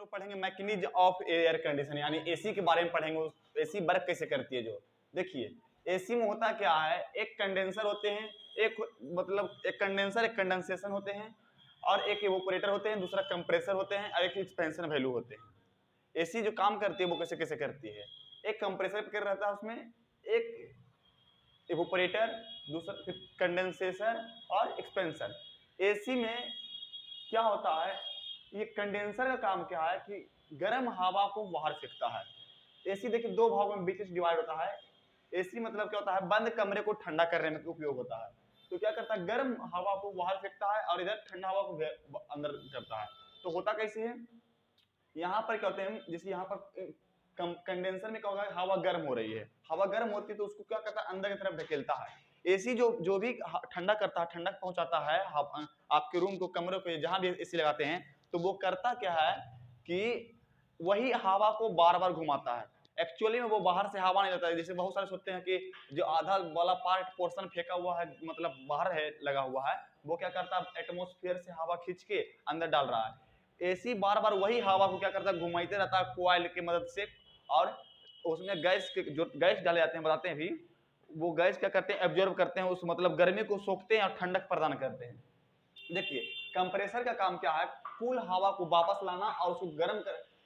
लोग पढ़ेंगे mechanism of air condition, यानी एसी के बारे में पढ़ेंगे। एसी वर्क कैसे करती है। जो देखिए एसी में होता क्या है, एक कंडेंसर होते हैं, एक मतलब एक कंडेंसर एक कंडेंसेशन होते हैं, और एक इवेपोरेटर होते हैं, दूसरा कंप्रेसर होते हैं, और एक एक्सपेंशन वैल्यू होते हैं। एसी जो काम करती है वो कैसे कैसे करती है, एक कंप्रेसर कर रहता है उसमें, एक इवेपोरेटर, दूसरा कंडेंसेशन और एक्सपेंशन। एसी में क्या होता है, ये कंडेंसर का काम क्या है कि गर्म हवा को बाहर फेंकता है। एसी देखिए दो भागों में बीच डिवाइड होता है। एसी मतलब क्या होता है, बंद कमरे को ठंडा करने में उपयोग होता है। तो क्या करता है, गर्म हवा को बाहर फेंकता है और इधर ठंडा हवा को अंदर करता है। तो होता कैसे है, यहाँ पर क्या होते हैं, जैसे यहाँ पर कंडेंसर में क्या होगा, हवा गर्म हो रही है, हवा गर्म होती है तो उसको क्या करता है, अंदर की तरफ ढकेलता है। एसी जो भी ठंडा करता है, ठंडक पहुंचाता है आपके रूम को, कमरे को, जहां भी एसी लगाते हैं, तो वो करता क्या है कि वही हवा को बार बार घुमाता है। एक्चुअली में वो बाहर से हवा नहीं लेता है। जैसे बहुत सारे सोचते हैं कि जो आधा वाला पार्ट पोर्शन फेंका हुआ है, मतलब बाहर है लगा हुआ है, वो क्या करता है, एटमोस्फेयर से हवा खींच के अंदर डाल रहा है। एसी बार बार वही हवा को क्या करता है, घुमाते रहता है कॉइल की मदद से, और उसमें गैस के जो गैस डाले जाते हैं, बताते हैं भी, वो गैस क्या करते हैं, एब्जॉर्ब करते हैं, उस मतलब गर्मी को सोखते हैं और ठंडक प्रदान करते हैं। देखिए कंप्रेसर का काम क्या है, कूल हवा को वापस लाना और उसको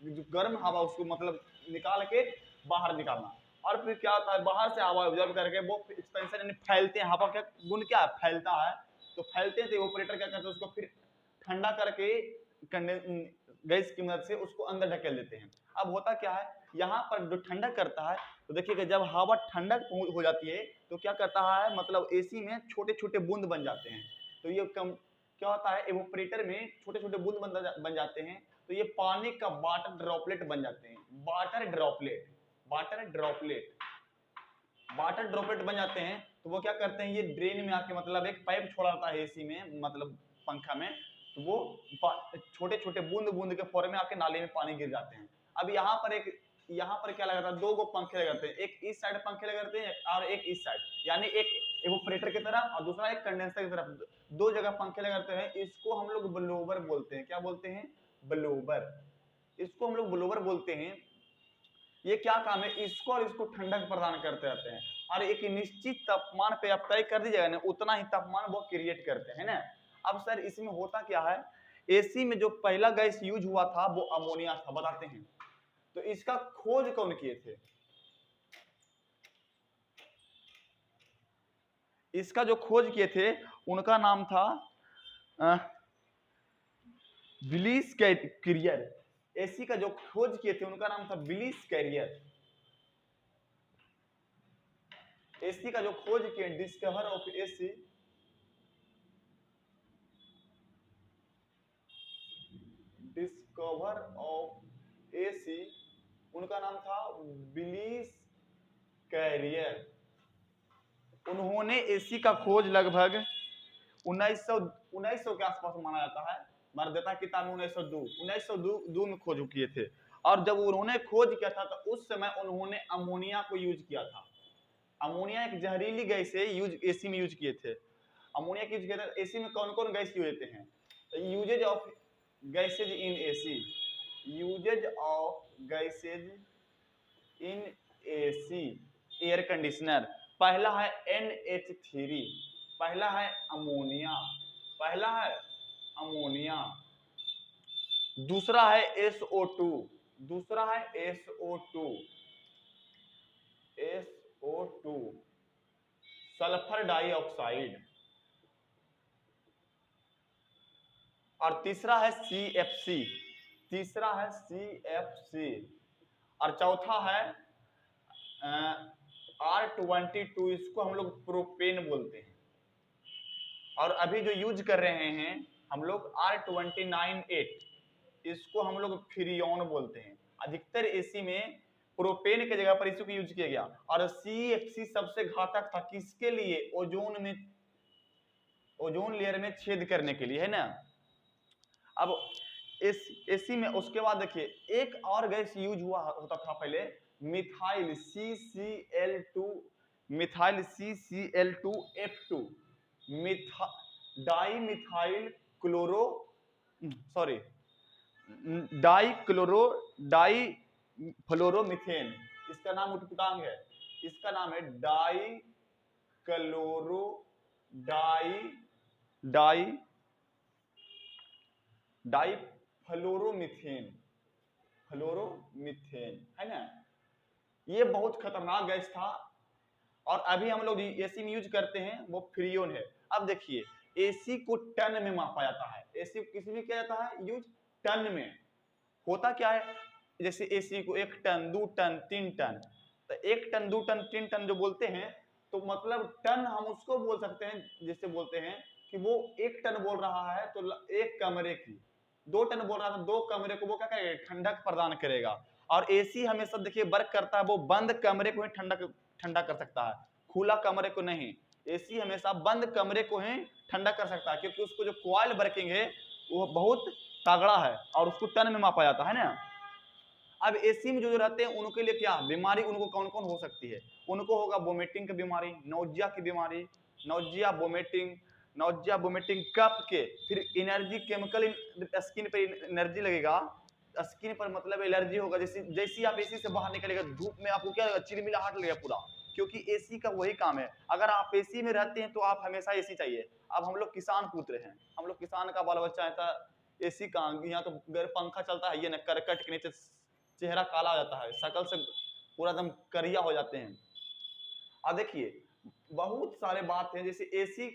जो गर्म हवा उसको मतलब निकाल के बाहर निकालना। और फिर क्या होता है, बाहर से हवा ऑब्जर्व करके वो एक्सपेंशन यानी फैलते हैं, हवा क्या गुण क्या है, फैलता है। तो फैलते हैं तो ऑपरेटर क्या करते हैं, उसको फिर ठंडा करके गैस की मदद से उसको अंदर ढकेल देते हैं। अब होता क्या है, यहाँ पर जो ठंडक करता है, तो देखिएगा जब हवा ठंडक हो जाती है तो क्या करता है, मतलब एसी में छोटे छोटे बूंद बन जाते हैं। तो ये क्या होता है, इवेपोरेटर में छोटे छोटे बूंद बन जाते हैं, तो ये पानी का वाटर ड्रॉपलेट बन जाते हैं। वाटर ड्रॉपलेट बन जाते हैं। तो वो क्या करते हैं, ये ड्रेन में आके, मतलब एक पाइप छोड़ा जाता है एसी में, मतलब पंखा में, तो वो छोटे छोटे बूंद बूंद के फॉर्म में आके नाले में पानी गिर जाते हैं। अब यहाँ पर क्या लगाता है, दो गो पंखे लगाते हैं, एक इस साइड पंखे लगाते हैं और एक इस साइड, यानी एक इवेपोरेटर की तरफ और दूसरा एक कंडेंसर की तरफ, दो जगह पंखे लगाते हैं। इसको हम लोग ब्लोवर बोलते हैं। क्या बोलते हैं, ब्लोवर। इसको हम लोग ब्लोवर बोलते हैं। ये क्या काम है, इसको और इसको ठंडक प्रदान करते रहते हैं, और एक निश्चित तापमान पे आप तय कर दीजिएगा ना, उतना ही तापमान वो क्रिएट करते हैं ना। अब सर इसमें होता क्या है, एसी में जो पहला गैस यूज हुआ था वो अमोनिया था, बताते हैं। तो इसका खोज कौन किए थे, इसका जो खोज किए थे उनका नाम था ब्लिस कैरियर। एसी का जो खोज किए थे उनका नाम था ब्लिस कैरियर। एसी का जो खोज किए, डिस्कवर ऑफ एसी, उनका नाम था ब्लिस कैरियर। उन्होंने एसी का खोज लगभग 1900 के आसपास माना जाता है। मर्दता किताब में 1902 में खोज किए थे। और जब उन्होंने खोज किया था तो उस समय उन्होंने अमोनिया को यूज किया था। अमोनिया एक जहरीली गैस है, एसी में यूज किए थे। अमोनिया यूज किया था। एसी में कौन कौन गैस यूज होते हैं, uses of gases in AC, uses of gases in AC air conditioner. पहला है NH3, पहला है अमोनिया, दूसरा है SO2, सल्फर डाइऑक्साइड, और तीसरा है CFC, और चौथा है R22, इसको हम लोग प्रोपेन बोलते हैं। और अभी जो यूज कर रहे हैं हम लोग R298, इसको हम लोग फ्रियोन बोलते हैं। अधिकतर एसी में प्रोपेन के जगह पर इसको यूज किया गया। और CFC सबसे घातक था, किसके लिए, ओजोन लेयर में छेद करने के लिए, है ना। अब एसी में उसके बाद देखिए एक और गैस यूज होता था पहले, methyl CCl2F2, di methyl di fluoromethane, इसका नाम उत्पटांग है, इसका नाम है डाई फ्लोरोमीथेन, फ्लोरोमीथेन है ना। ये बहुत खतरनाक गैस था और अभी हम लोग एसी में यूज करते हैं वो फ्रीओन है। अब देखिए एसी को टन में मापा जाता है, एसी को किस में किया जाता है यूज, टन में। होता क्या है, जैसे एसी को 1 टन 2 टन 3 टन, तो 1 टन 2 टन 3 टन जो बोलते हैं तो मतलब टन हम उसको बोल सकते हैं, जैसे बोलते हैं कि वो 1 टन बोल रहा है तो 1 कमरे की, 2 टन बोल रहा था 2 कमरे को वो क्या करेगा, ठंडक प्रदान करेगा। और एसी हमेशा देखिए वर्क करता है, वो बंद कमरे को ही ठंडा कर सकता है, खुला कमरे को नहीं। एसी हमेशा बंद कमरे को ही ठंडा कर सकता है, क्योंकि उसको जो कॉइल वर्किंग है वो बहुत तगड़ा है और उसको टन में मापा जाता है ना। अब एसी में जो रहते हैं उनके लिए क्या बीमारी, उनको कौन कौन हो सकती है, उनको होगा वोमिटिंग की बीमारी, नौजिया की बीमारी, नौजिया वोमिटिंग कफ के, फिर एनर्जी केमिकल, स्किन पर एनर्जी लगेगा, स्किन पर मतलब एलर्जी होगा, जैसे आप एसी से बाहर निकलेगा धूप में आपको क्या लगेगा, चिलमिलाहट लगेगा पूरा, क्योंकि एसी का वही काम है। अगर आप एसी में रहते हैं तो आप हमेशा एसी चाहिए। अब हम लोग किसान पुत्र हैं, हम लोग किसान का बाल बच्चा है, तो एसी का यहाँ तो पंखा चलता है, ये ना करकट के नीचे चेहरा काला हो जाता है, शकल से पूरा एकदम करिया हो जाते हैं। अब देखिए बहुत सारे बात है, जैसे एसी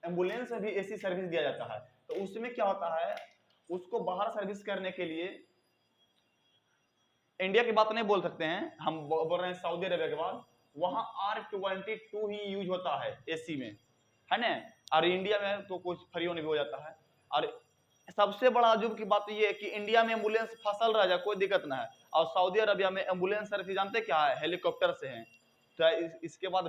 एम्बुलेंस में भी एसी सर्विस दिया जाता है, तो उसमें क्या होता है, उसको बाहर सर्विस करने के लिए, इंडिया की बात नहीं बोल सकते हैं, हम बोल रहे हैं सऊदी अरेबिया के बाद, वहां R22 ही यूज होता है एसी में, है ना। और इंडिया में तो कुछ फ्रीओन भी हो जाता है। और सबसे बड़ा अजूब की बात यह है कि इंडिया में एम्बुलेंस फसल रह जाए कोई दिक्कत ना है, और सऊदी अरबिया में एम्बुलेंस सर्विस जानते क्या है, हेलीकॉप्टर से है। तो इसके बाद